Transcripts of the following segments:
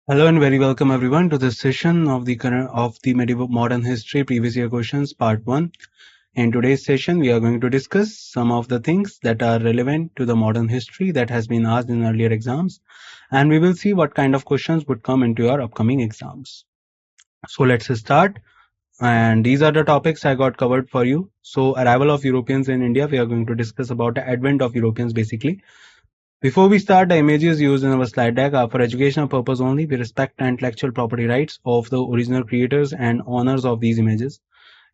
Hello and very welcome everyone to this session of the medieval modern history previous year questions part 1. In today's session we are going to discuss some of the things that are relevant to the modern history that has been asked in earlier exams, and we will see what kind of questions would come into your upcoming exams. So let's start, and these are the topics I got covered for you. So arrival of Europeans in India, we are going to discuss about the advent of Europeans basically. Before we start, the images used in our slide deck are for educational purpose only. We respect the intellectual property rights of the original creators and owners of these images.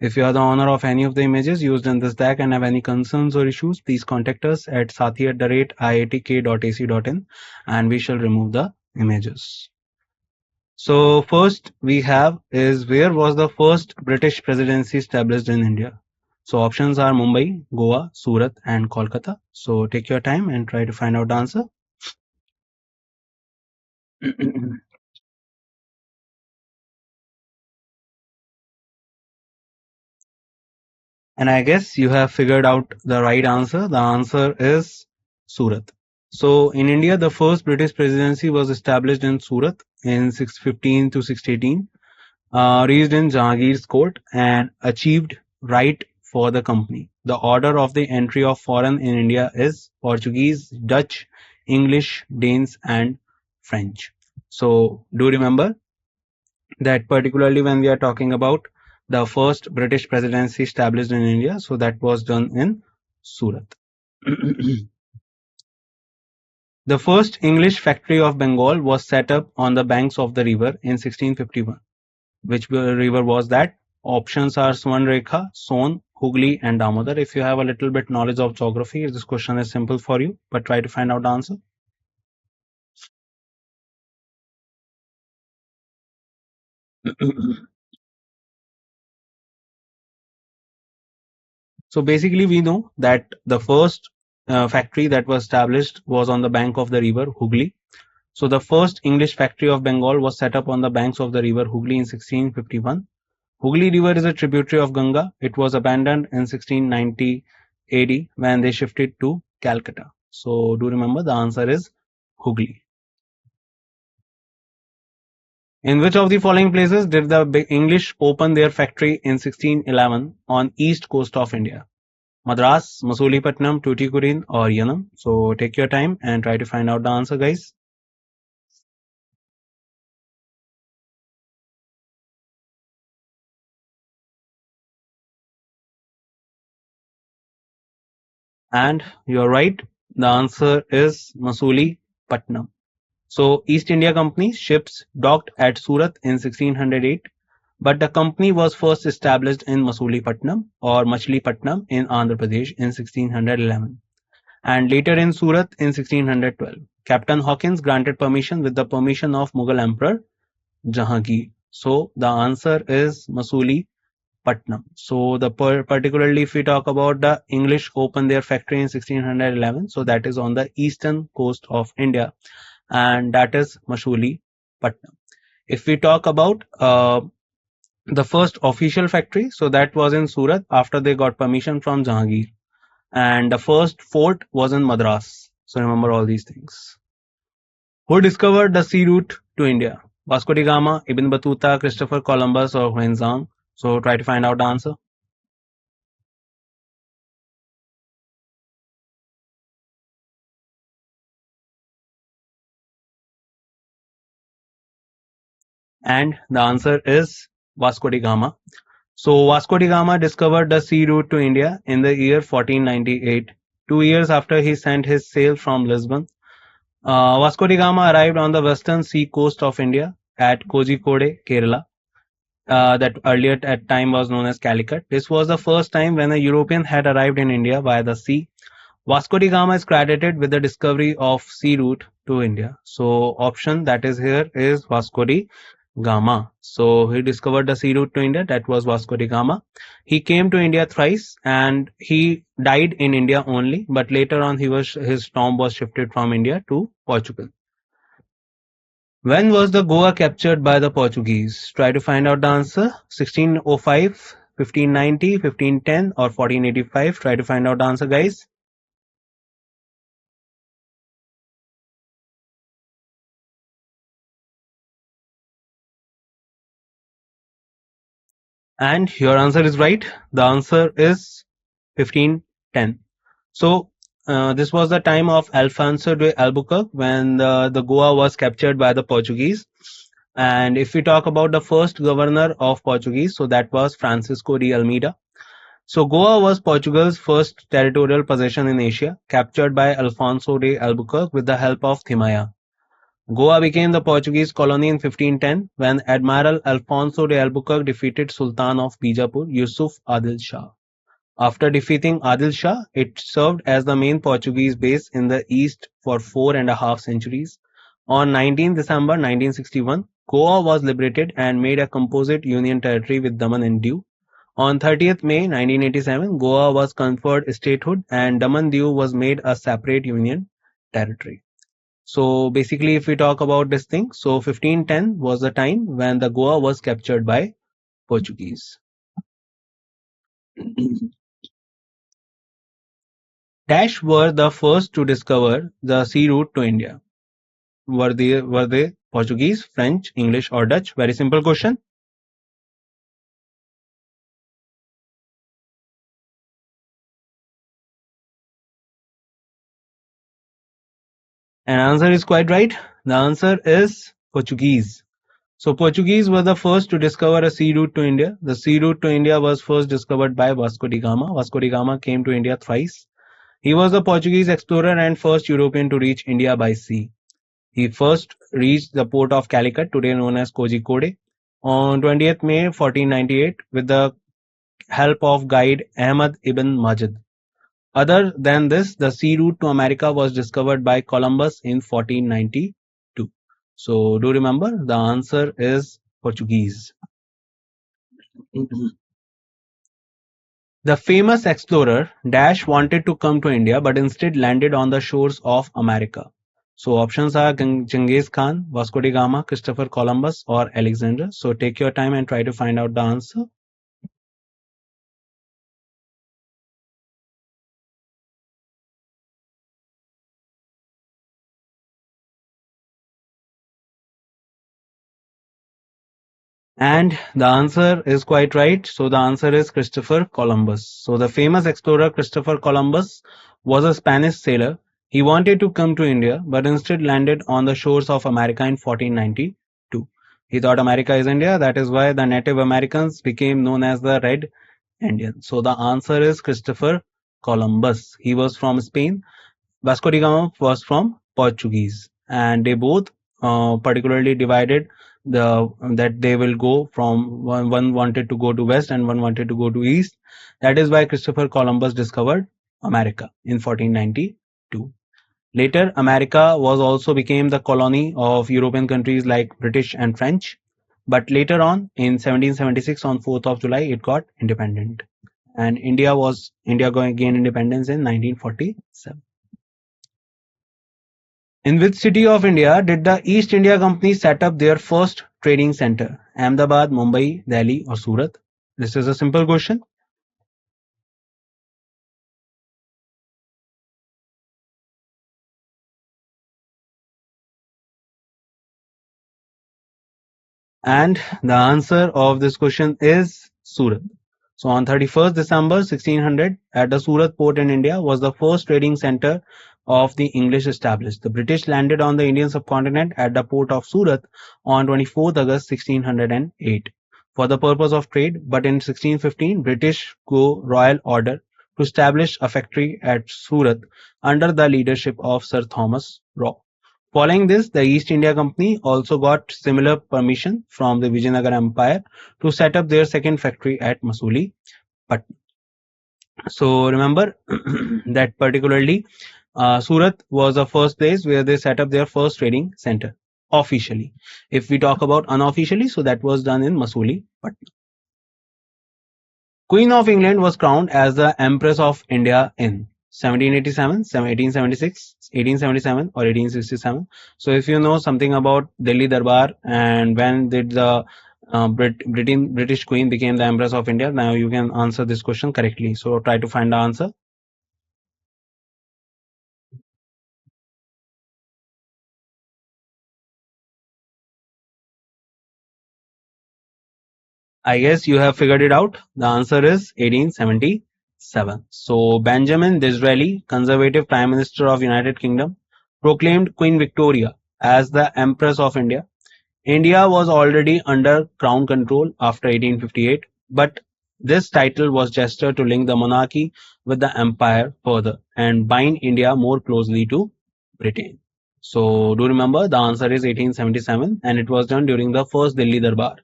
If you are the owner of any of the images used in this deck and have any concerns or issues, please contact us at sathee@iitk.ac.in and we shall remove the images. So first we have is, where was the first British presidency established in India? So options are Mumbai, Goa, Surat and Kolkata. So take your time and try to find out the answer. And I guess you have figured out the right answer. The answer is Surat. So in India, the first British presidency was established in Surat in 615 to 618, reached in Jahangir's court and achieved right for the company. The order of the entry of foreign in India is Portuguese, Dutch, English, Danes and French. So do remember that particularly when we are talking about the first British presidency established in India, so that was done in Surat. The first English factory of Bengal was set up on the banks of the river in 1651. Which river was that? Options are Swarnrekha, Son, Hooghly and Damodar. If you have a little bit knowledge of geography, this question is simple for you, but try to find out the answer. So basically we know that the first factory that was established was on the bank of the river Hooghly. So the first English factory of Bengal was set up on the banks of the river Hooghly in 1651. Hooghly River is a tributary of Ganga. It was abandoned in 1690 AD when they shifted to Calcutta. So do remember the answer is Hooghly. In which of the following places did the English open their factory in 1611 on east coast of India? Madras, Masulipatinam, Tuticorin or Yanam? So take your time and try to find out the answer, guys. And you're right. The answer is Masulipatinam. So East India Company ships docked at Surat in 1608, but the company was first established in Masulipatinam or Machilipatnam in Andhra Pradesh in 1611 and later in Surat in 1612. Captain Hawkins granted permission with the permission of Mughal Emperor Jahangir. So the answer is Masulipatinam. So the particularly if we talk about the English opened their factory in 1611, so that is on the eastern coast of India, and that is Masulipatinam. If we talk about the first official factory, so that was in Surat after they got permission from Jahangir, and the first fort was in Madras. So remember all these things. Who discovered the sea route to India? Vasco da Gama, Ibn Battuta, Christopher Columbus or Huenzang? So try to find out the answer. And the answer is Vasco da Gama. So Vasco da Gama discovered the sea route to India in the year 1498, 2 years after he sent his sail from Lisbon. Vasco da Gama arrived on the western sea coast of India at Kozhikode, Kerala, that earlier at time was known as Calicut. This was the first time when a European had arrived in India via the sea. Vasco da Gama is credited with the discovery of sea route to India. So option that is here is Vasco da Gama. So he discovered the sea route to India. That was Vasco da Gama. He came to India thrice and he died in India only. But later on, his tomb was shifted from India to Portugal. When was the Goa captured by the Portuguese? Try to find out the answer. 1605, 1590, 1510 or 1485. Try to find out the answer, guys. And your answer is right. The answer is 1510. So this was the time of Alfonso de Albuquerque when the Goa was captured by the Portuguese. And if we talk about the first governor of Portuguese, so that was Francisco de Almeida. So Goa was Portugal's first territorial possession in Asia, captured by Alfonso de Albuquerque with the help of Timaya. Goa became the Portuguese colony in 1510 when Admiral Alfonso de Albuquerque defeated Sultan of Bijapur Yusuf Adil Shah. After defeating Adil Shah, it served as the main Portuguese base in the east for 4.5 centuries. On 19 December 1961, Goa was liberated and made a composite union territory with Daman and Diu. On 30th May 1987, Goa was conferred statehood and Daman Diu was made a separate union territory. So basically, if we talk about this thing, so 1510 was the time when the Goa was captured by Portuguese. Dash were the first to discover the sea route to India. Were they Portuguese, French, English, or Dutch? Very simple question. And answer is quite right. The answer is Portuguese. So Portuguese were the first to discover a sea route to India. The sea route to India was first discovered by Vasco da Gama. Vasco da Gama came to India thrice. He was the Portuguese explorer and first European to reach India by sea. He first reached the port of Calicut, today known as Kozhikode, on 20th May 1498 with the help of guide Ahmad ibn Majid. Other than this, the sea route to America was discovered by Columbus in 1492. So do remember, the answer is Portuguese. The famous explorer Dash wanted to come to India but instead landed on the shores of America. So options are Genghis Khan, Vasco da Gama, Christopher Columbus, or Alexander. So take your time and try to find out the answer. And the answer is quite right. So the answer is Christopher Columbus. So the famous explorer Christopher Columbus was a Spanish sailor. He wanted to come to India, but instead landed on the shores of America in 1492. He thought America is India. That is why the Native Americans became known as the Red Indians. So the answer is Christopher Columbus. He was from Spain. Vasco da Gama was from Portuguese, and they both particularly divided that they will go from one wanted to go to west and one wanted to go to east. That is why Christopher Columbus discovered America in 1492. Later, America was also became the colony of European countries like British and French. But later on, in 1776, on 4th of July, it got independent, and India going gain independence in 1947. In which city of India did the East India Company set up their first trading center? Ahmedabad, Mumbai, Delhi, or Surat? This is a simple question. And the answer of this question is Surat. So on 31st December 1600, at the Surat port in India was the first trading center of the English established. The British landed on the Indian subcontinent at the port of Surat on 24th August 1608 for the purpose of trade, but in 1615 British go royal order to establish a factory at Surat under the leadership of Sir Thomas Raw. Following this, the East India Company also got similar permission from the Vijayanagar Empire to set up their second factory at Masuli. But so remember that particularly Surat was the first place where they set up their first trading center officially. If we talk about unofficially, so that was done in Masuli. But Queen of England was crowned as the Empress of India in 1787, 1876, 1877, or 1867. So if you know something about Delhi Darbar and when did the British Queen became the Empress of India, now you can answer this question correctly. So try to find the answer. I guess you have figured it out. The answer is 1877. So Benjamin Disraeli, conservative Prime Minister of United Kingdom, proclaimed Queen Victoria as the Empress of India. India was already under Crown control after 1858, but this title was gesture to link the monarchy with the empire further and bind India more closely to Britain. So do remember the answer is 1877 and it was done during the first Delhi Darbar.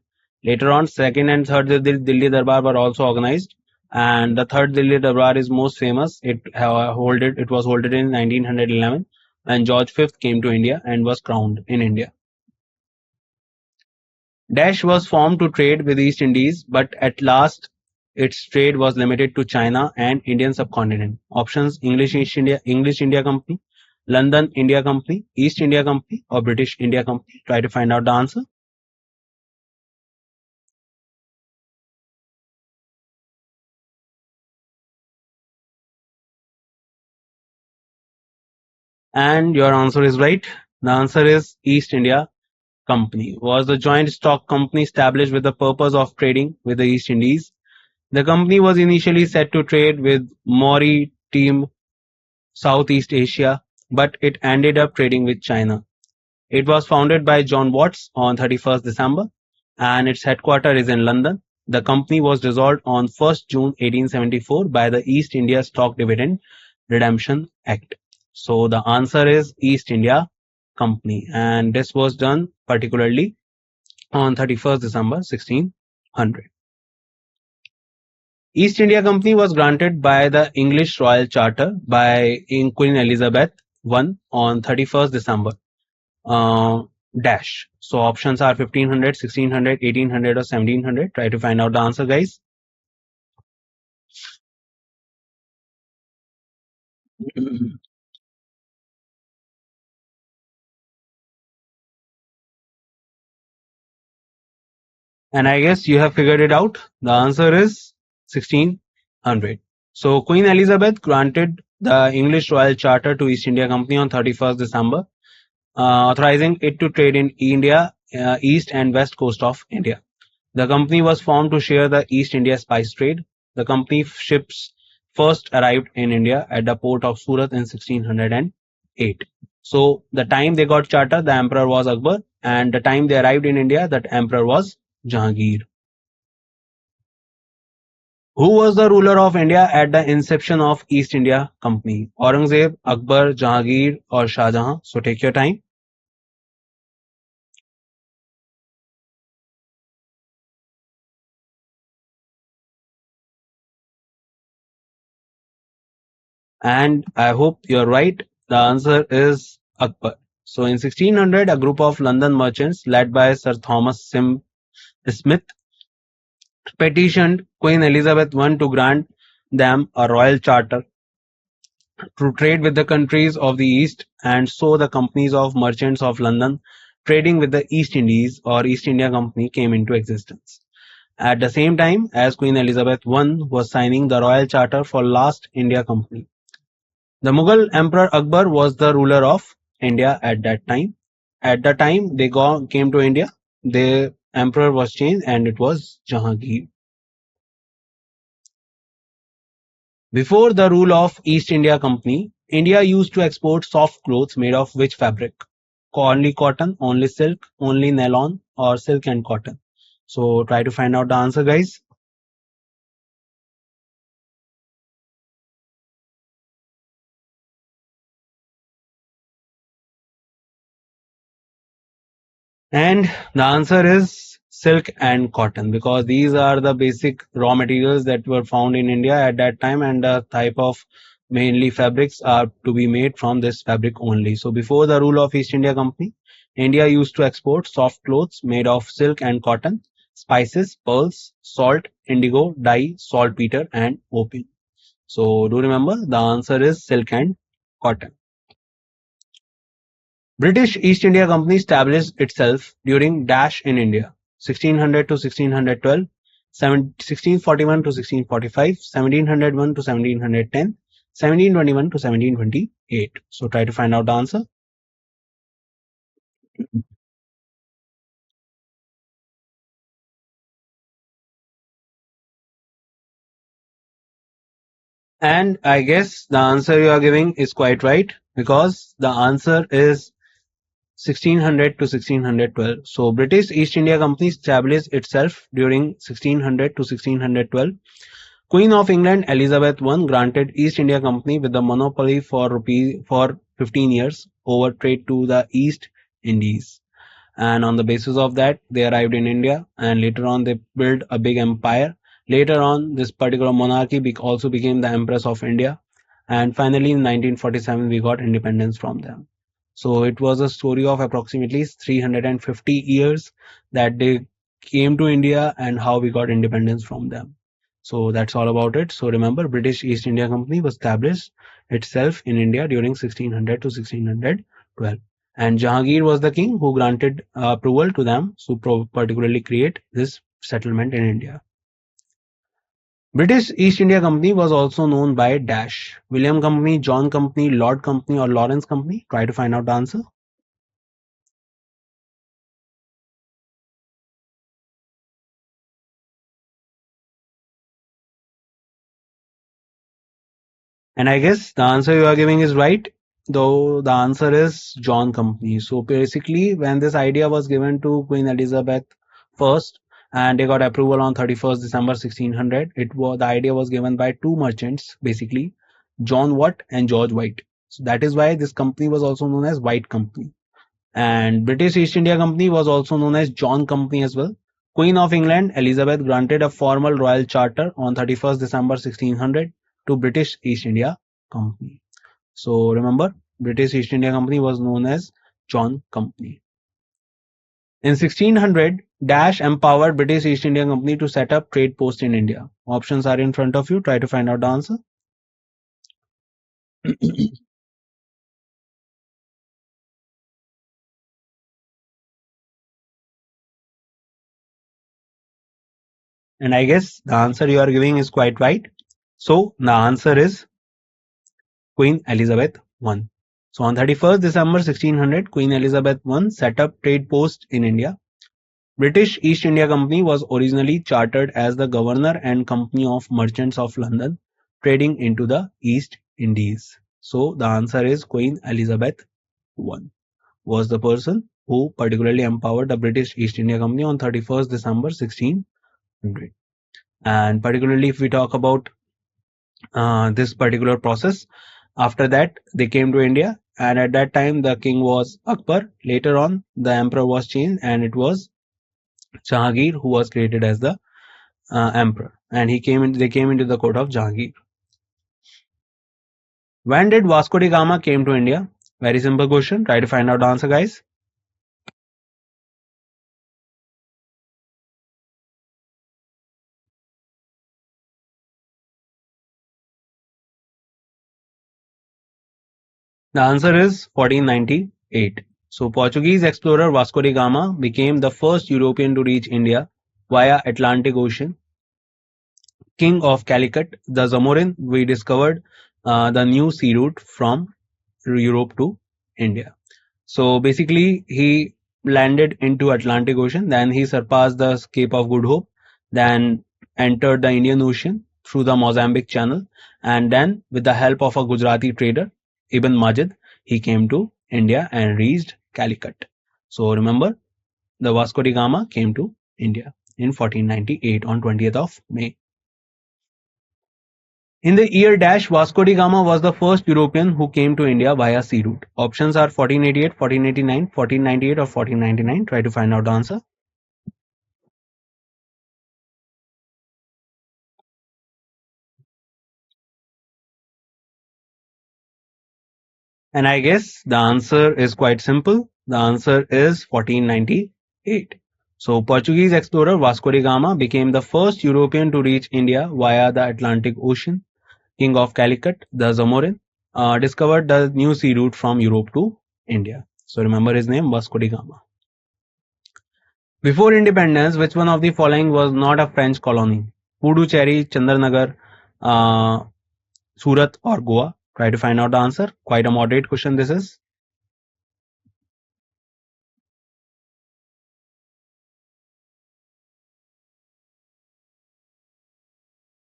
Later on, second and third Delhi Darbar were also organized, and the third Delhi Darbar is most famous. It was held in 1911 when George V came to India and was crowned in India. Dash was formed to trade with East Indies, but at last its trade was limited to China and Indian subcontinent. Options: English India Company, London India Company, East India Company, or British India Company. Try to find out the answer. And your answer is right. The answer is East India Company was the joint stock company established with the purpose of trading with the East Indies. The company was initially set to trade with Mauritius, Southeast Asia, but it ended up trading with China. It was founded by John Watts on 31st December and its headquarters is in London. The company was dissolved on 1st June 1874 by the East India Stock Dividend Redemption Act. So the answer is East India Company, and this was done particularly on 31st December 1600. East India Company was granted by the English Royal Charter by Queen Elizabeth I on 31st December. Dash. So options are 1500, 1600, 1800 or 1700. Try to find out the answer, guys. And I guess you have figured it out. The answer is 1600. So Queen Elizabeth granted the English Royal Charter to East India Company on 31st December, authorizing it to trade in India, east and west coast of India. The company was formed to share the East India spice trade. The company ships first arrived in India at the port of Surat in 1608. So the time they got charter, the emperor was Akbar, and the time they arrived in India, that emperor was Jahangir. Who was the ruler of India at the inception of East India Company? Aurangzeb, Akbar, Jahangir, or Shah Jahan? So take your time. And I hope you're right. The answer is Akbar. So in 1600, a group of London merchants led by Sir Thomas Smith petitioned Queen Elizabeth I to grant them a royal charter to trade with the countries of the East, and so the companies of merchants of London trading with the East Indies or East India Company came into existence. At the same time as Queen Elizabeth I was signing the royal charter for Last India Company. The Mughal Emperor Akbar was the ruler of India at that time. At the time they came to India, the emperor was changed and it was Jahangir. Before the rule of East India Company, India used to export soft clothes made of which fabric? Only cotton, only silk, only nylon, or silk and cotton. So try to find out the answer, guys. And the answer is silk and cotton, because these are the basic raw materials that were found in India at that time, and the type of mainly fabrics are to be made from this fabric only. So before the rule of East India Company, India used to export soft clothes made of silk and cotton, spices, pearls, salt, indigo, dye, saltpeter, and opium. So do remember the answer is silk and cotton. British East India Company established itself during Dash in India, 1600 to 1612, 1641 to 1645, 1701 to 1710, 1721 to 1728. So try to find out the answer. And I guess the answer you are giving is quite right because the answer is 1600 to 1612. So British East India Company established itself during 1600 to 1612. Queen of England Elizabeth I granted East India Company with the monopoly for 15 years over trade to the East Indies. And on the basis of that, they arrived in India, and later on they built a big empire. Later on, this particular monarchy also became the Empress of India, and finally in 1947 we got independence from them. So it was a story of approximately 350 years that they came to India and how we got independence from them. So that's all about it. So remember, British East India Company was established itself in India during 1600 to 1612, and Jahangir was the king who granted approval to them to particularly create this settlement in India. British East India Company was also known by Dash, William Company, John Company, Lord Company, or Lawrence Company. Try to find out the answer. And I guess the answer you are giving is right, though the answer is John Company. So basically, when this idea was given to Queen Elizabeth first, and they got approval on 31st December 1600, the idea was given by two merchants, basically John Watt and George White. So that is why this company was also known as White Company. And British East India Company was also known as John Company as well. Queen of England Elizabeth granted a formal royal charter on 31st December 1600 to British East India Company. So remember, British East India Company was known as John Company. In 1600, Dash empowered British East India Company to set up trade posts in India. Options are in front of you. Try to find out the answer. And I guess the answer you are giving is quite right. So the answer is Queen Elizabeth I. So on 31st December 1600, Queen Elizabeth I set up trade posts in India. British East India Company was originally chartered as the Governor and Company of Merchants of London, trading into the East Indies. So the answer is Queen Elizabeth I was the person who particularly empowered the British East India Company on 31st December 1600. And particularly if we talk about this particular process, after that they came to India, and at that time the king was Akbar. Later on the emperor was changed and it was Jahangir who was created as the emperor, and they came into the court of Jahangir. When did Vasco da Gama came to India? Very simple question. Try to find out the answer, guys. The answer is 1498. So Portuguese explorer Vasco da Gama became the first European to reach India via Atlantic Ocean. King of Calicut, the Zamorin, we discovered the new sea route from Europe to India. So basically, he landed into Atlantic Ocean, then he surpassed the Cape of Good Hope, then entered the Indian Ocean through the Mozambique Channel, and then with the help of a Gujarati trader, Ibn Majid, he came to India and reached Calicut. So remember, the Vasco da Gama came to India in 1498 on 20th of May. In the year dash, Vasco da Gama was the first European who came to India via sea route. Options are 1488, 1489, 1498 or 1499. Try to find out the answer. And I guess the answer is quite simple. The answer is 1498. So Portuguese explorer Vasco da Gama became the first European to reach India via the Atlantic Ocean. King of Calicut, the Zamorin, discovered the new sea route from Europe to India. So remember his name, Vasco da Gama. Before independence, which one of the following was not a French colony? Puducherry, Chandranagar, uh, Surat, or Goa? Try to find out the answer. Quite a moderate question this is.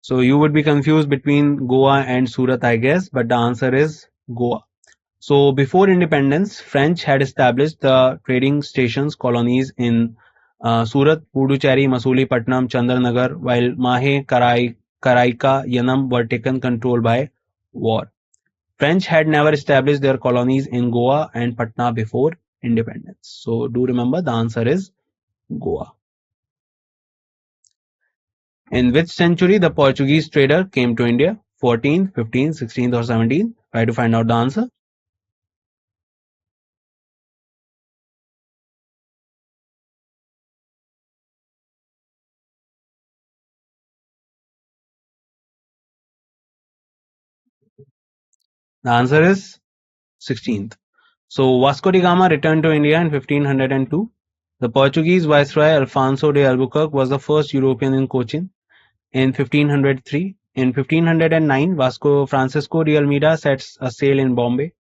So you would be confused between Goa and Surat, I guess, but the answer is Goa. So before independence, French had established the trading stations colonies in Surat, Puducherry, Masulipatam, Chandranagar, while Mahe, Karaika, Yanam were taken control by war. French had never established their colonies in Goa and Patna before independence. So do remember the answer is Goa. In which century the Portuguese trader came to India? 14th, 15th, 16th or 17th? Try to find out the answer. The answer is 16th. So Vasco da Gama returned to India in 1502. The Portuguese viceroy Alfonso de Albuquerque was the first European in Cochin in 1503. In 1509, Vasco Francisco de Almeida sets a sail in Bombay.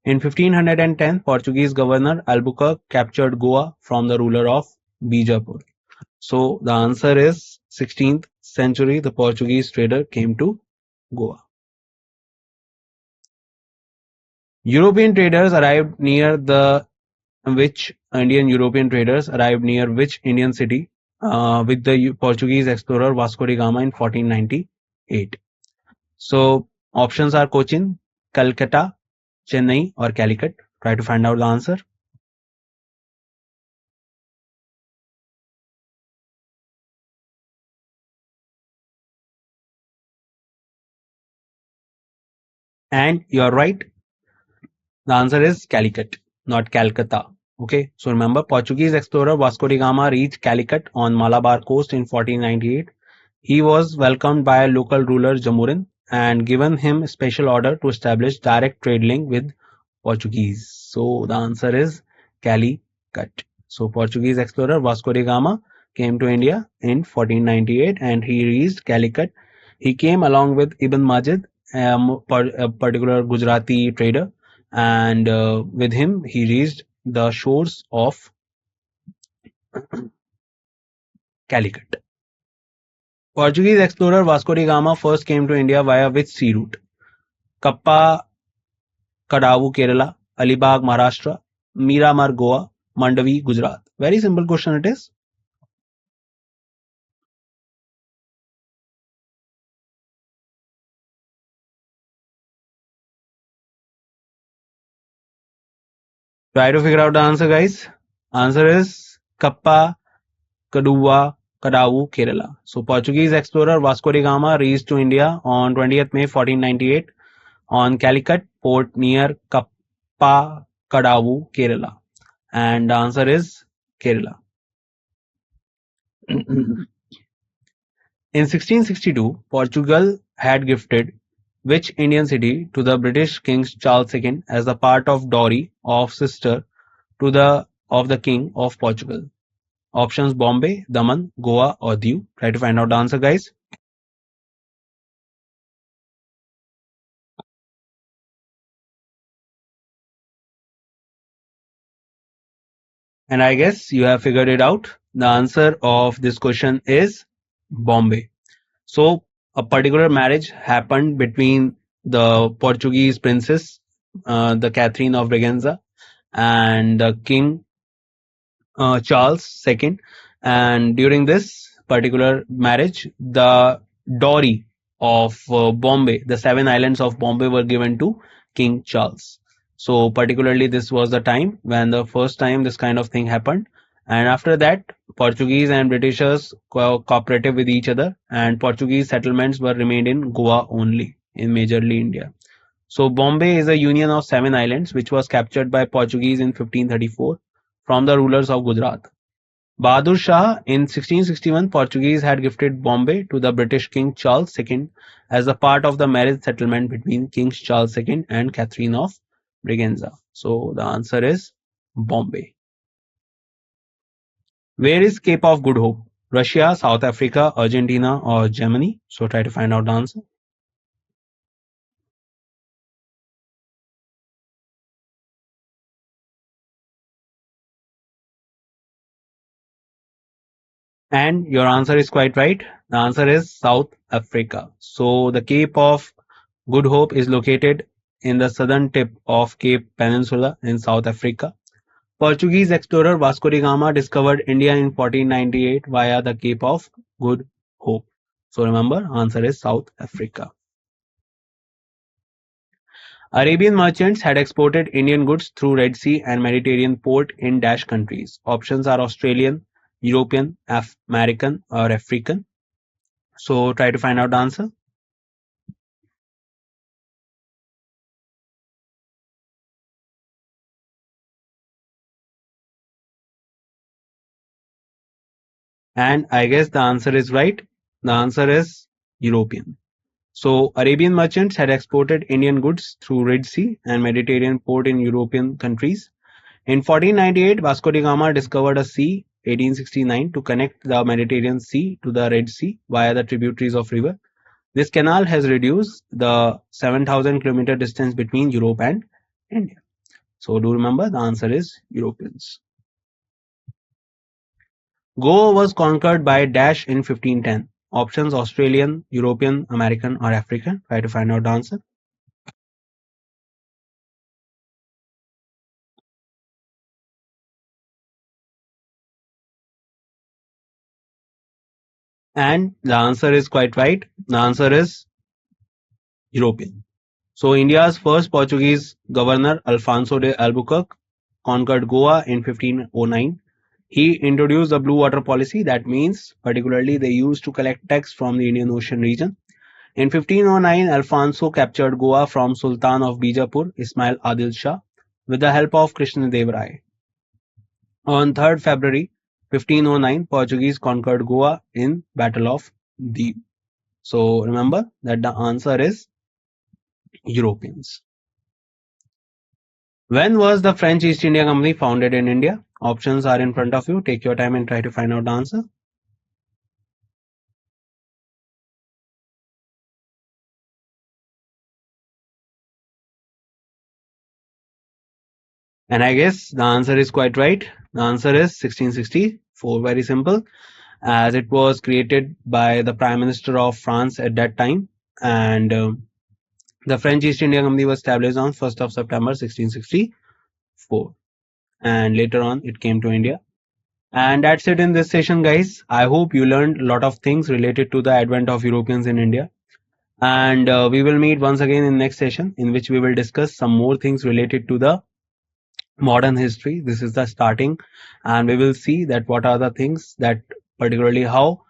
In 1510, Portuguese governor Albuquerque captured Goa from the ruler of Bijapur. So the answer is 16th century. The Portuguese trader came to Goa. European traders arrived near the which Indian European traders arrived near which Indian city with the Portuguese explorer Vasco da Gama in 1498. So options are Cochin, Calcutta, Chennai or Calicut. Try to find out the answer. And you're right. The answer is Calicut, not Calcutta. Okay, so remember Portuguese explorer Vasco da Gama reached Calicut on Malabar coast in 1498. He was welcomed by local ruler Jamurin and given him special order to establish direct trade link with Portuguese. So the answer is Calicut. So Portuguese explorer Vasco da Gama came to India in 1498 and he reached Calicut. He came along with Ibn Majid, a particular Gujarati trader, and with him he reached the shores of Calicut. Portuguese explorer Vasco da Gama first came to India via which sea route? Kappa Kadavu Kerala, Alibag Maharashtra, Miramar Goa, Mandavi Gujarat. Very simple question it is. Try to figure out the answer, guys. Answer is Kappa Kaduva Kadavu Kerala. So Portuguese explorer Vasco da Gama reached to India on 20th May 1498 on Calicut port near Kappa Kadavu Kerala. And the answer is Kerala. In 1662, Portugal had gifted which Indian city to the British King Charles II as a part of dowry of sister to the of the King of Portugal? Options Bombay, Daman, Goa or Diu. Try to find out the answer, guys. And I guess you have figured it out. The answer of this question is Bombay. So a particular marriage happened between the Portuguese princess, the Catherine of Braganza, and the King Charles II. And during this particular marriage, the dowry of Bombay, the seven islands of Bombay, were given to King Charles. So, particularly, this was the time when the first time this kind of thing happened. And after that, Portuguese and Britishers cooperated with each other, and Portuguese settlements were remained in Goa only, in majorly India. So Bombay is a union of seven islands which was captured by Portuguese in 1534 from the rulers of Gujarat. Bahadur Shah in 1661 Portuguese had gifted Bombay to the British King Charles II as a part of the marriage settlement between King Charles II and Catherine of Braganza. So the answer is Bombay. Where is Cape of Good Hope? Russia, South Africa, Argentina or Germany? So try to find out the answer. And your answer is quite right. The answer is South Africa. So the Cape of Good Hope is located in the southern tip of Cape Peninsula in South Africa. Portuguese explorer Vasco da Gama discovered India in 1498 via the Cape of Good Hope. So remember, answer is South Africa. Arabian merchants had exported Indian goods through Red Sea and Mediterranean port in dash countries. Options are Australian, European, American, or African. So try to find out the answer. And I guess the answer is right. The answer is European. So Arabian merchants had exported Indian goods through Red Sea and Mediterranean port in European countries. In 1498, Vasco da Gama discovered a sea 1869 to connect the Mediterranean Sea to the Red Sea via the tributaries of river. This canal has reduced the 7,000 kilometer distance between Europe and India. So do remember the answer is Europeans. Goa was conquered by Dash in 1510. Options Australian, European, American, or African. Try to find out the answer. And the answer is quite right. The answer is European. So India's first Portuguese governor, Alfonso de Albuquerque, conquered Goa in 1509. He introduced the blue water policy. That means particularly they used to collect tax from the Indian Ocean region. In 1509, Alfonso captured Goa from Sultan of Bijapur, Ismail Adil Shah, with the help of Krishnadev Rai. On 3rd February 1509, Portuguese conquered Goa in Battle of Deep. So remember that the answer is Europeans. When was the French East India Company founded in India? Options are in front of you. Take your time and try to find out the answer. And I guess the answer is quite right. The answer is 1664. Very simple, as it was created by the Prime Minister of France at that time. And the French East India Company was established on 1st of September 1664. And later on, it came to India. And that's it in this session, guys. I hope you learned a lot of things related to the advent of Europeans in India. And we will meet once again in next session, in which we will discuss some more things related to the modern history. This is the starting, and we will see that what are the things that particularly how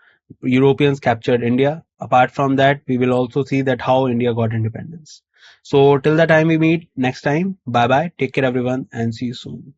Europeans captured India. Apart from that, we will also see that how India got independence. So till the time we meet next time, bye bye, take care everyone, and see you soon.